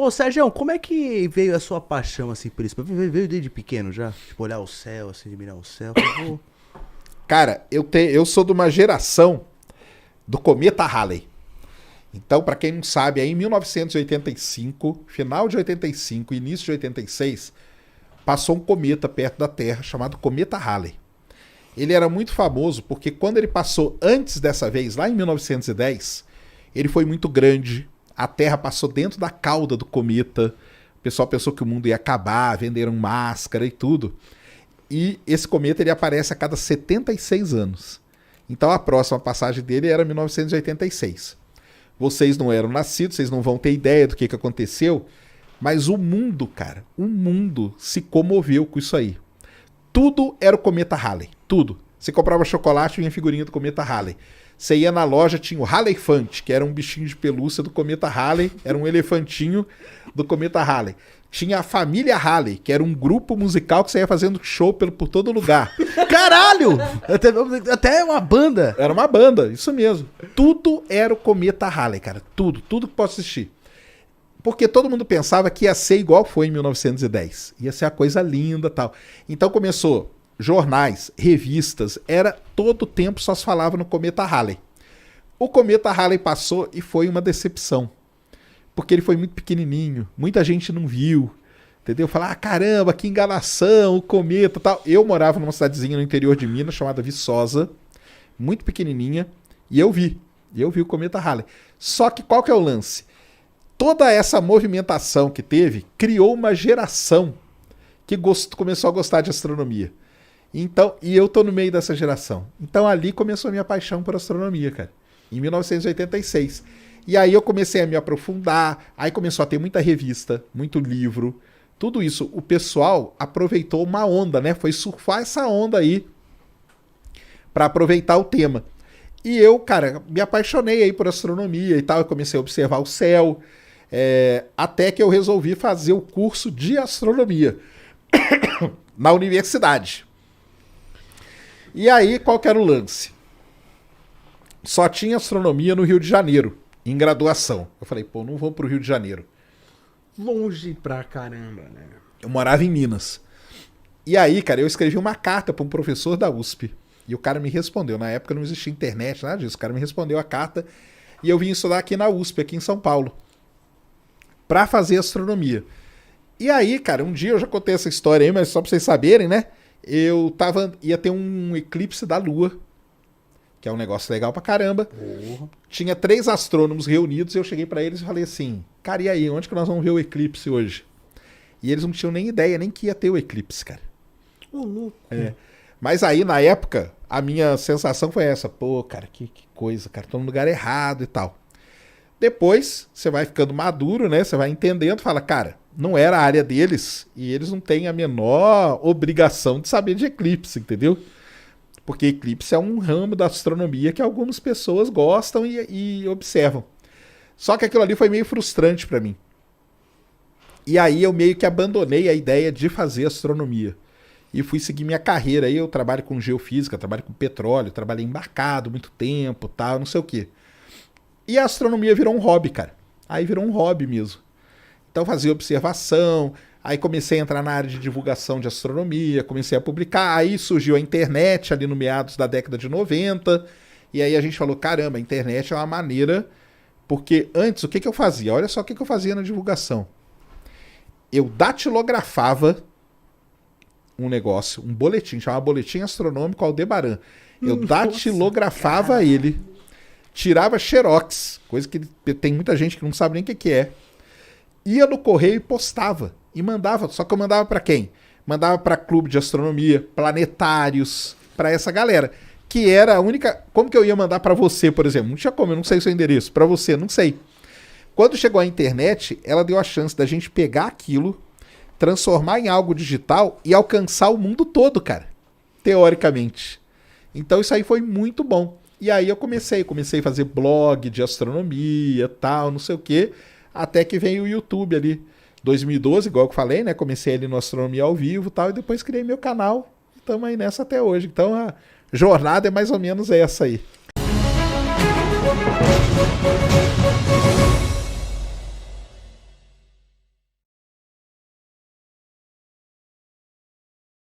Ô, Sérgio, como é que veio a sua paixão, assim, por isso? Veio desde pequeno já? Tipo, olhar o céu, assim, admirar o céu. Pô. Cara, eu sou de uma geração do cometa Halley. Então, para quem não sabe, aí em 1985, final de 85, início de 86, passou um cometa perto da Terra chamado cometa Halley. Ele era muito famoso porque quando ele passou antes dessa vez, lá em 1910, ele foi muito grande. A Terra passou dentro da cauda do cometa. O pessoal pensou que o mundo ia acabar, venderam máscara e tudo. E esse cometa ele aparece a cada 76 anos. Então a próxima passagem dele era 1986. Vocês não eram nascidos, vocês não vão ter ideia do que aconteceu, mas o mundo, cara, o mundo se comoveu com isso aí. Tudo era o cometa Halley, tudo. Você comprava chocolate e vinha figurinha do cometa Halley. Você ia na loja, tinha o Halleyfante, que era um bichinho de pelúcia do cometa Halley, era um elefantinho do cometa Halley. Tinha a família Halley, que era um grupo musical que você ia fazendo show por todo lugar. Caralho! Até uma banda. Era uma banda, isso mesmo. Tudo era o cometa Halley, cara. Tudo que posso assistir. Porque todo mundo pensava que ia ser igual foi em 1910. Ia ser a coisa linda e tal. Então começou jornais, revistas, era todo tempo só se falava no cometa Halley. O cometa Halley passou e foi uma decepção. Porque ele foi muito pequenininho, muita gente não viu, entendeu? Falar, ah, caramba, que enganação, o cometa e tal. Eu morava numa cidadezinha no interior de Minas chamada Viçosa, muito pequenininha, e eu vi o cometa Halley. Só que qual que é o lance? Toda essa movimentação que teve criou uma geração que começou a gostar de astronomia. Então, e eu tô no meio dessa geração. Então ali começou a minha paixão por astronomia, cara, em 1986. E aí eu comecei a me aprofundar, aí começou a ter muita revista, muito livro, tudo isso. O pessoal aproveitou uma onda, né? Foi surfar essa onda aí para aproveitar o tema. E eu, cara, me apaixonei aí por astronomia e tal, eu comecei a observar o céu, até que eu resolvi fazer o curso de astronomia na universidade. E aí, qual que era o lance? Só tinha astronomia no Rio de Janeiro, em graduação. Eu falei, pô, não vou pro Rio de Janeiro. Longe pra caramba, né? Eu morava em Minas. E aí, cara, eu escrevi uma carta para um professor da USP. E o cara me respondeu. Na época não existia internet, nada disso. O cara me respondeu a carta e eu vim estudar aqui na USP, aqui em São Paulo, para fazer astronomia. E aí, cara, um dia eu já contei essa história aí, mas só pra vocês saberem, né? Ia ter um eclipse da Lua, que é um negócio legal pra caramba. Tinha 3 astrônomos reunidos e eu cheguei pra eles e falei assim, cara, e aí, onde que nós vamos ver o eclipse hoje? E eles não tinham nem ideia, nem que ia ter o eclipse, cara. Louco. Mas aí, na época, a minha sensação foi essa, pô, cara, que coisa, cara, tô no lugar errado e tal. Depois, você vai ficando maduro, né, você vai entendendo, fala, cara, não era a área deles e eles não têm a menor obrigação de saber de eclipse, entendeu? Porque eclipse é um ramo da astronomia que algumas pessoas gostam e observam. Só que aquilo ali foi meio frustrante para mim. E aí eu meio que abandonei a ideia de fazer astronomia. E fui seguir minha carreira. Aí eu trabalho com geofísica, trabalho com petróleo, trabalhei embarcado muito tempo, tal, não sei o quê. E a astronomia virou um hobby, cara. Aí virou um hobby mesmo. Então fazia observação, aí comecei a entrar na área de divulgação de astronomia, comecei a publicar, aí surgiu a internet ali no meados da década de 90, e aí a gente falou, caramba, a internet é uma maneira, porque antes o que eu fazia? Olha só o que eu fazia na divulgação. Eu datilografava um negócio, um boletim, chamava Boletim Astronômico Aldebaran. Eu datilografava ele, tirava xerox, coisa que tem muita gente que não sabe nem o que é, ia no correio e postava. E mandava, só que eu mandava pra quem? Mandava pra clube de astronomia, planetários, pra essa galera. Que era a única... Como que eu ia mandar pra você, por exemplo? Não tinha como, eu não sei o seu endereço. Pra você, não sei. Quando chegou a internet, ela deu a chance da gente pegar aquilo, transformar em algo digital e alcançar o mundo todo, cara. Teoricamente. Então isso aí foi muito bom. E aí eu comecei a fazer blog de astronomia, tal, não sei o quê. Até que veio o YouTube ali, 2012, igual eu falei, né? Comecei ali no Astronomia ao Vivo e tal, e depois criei meu canal. E estamos aí nessa até hoje. Então a jornada é mais ou menos essa aí.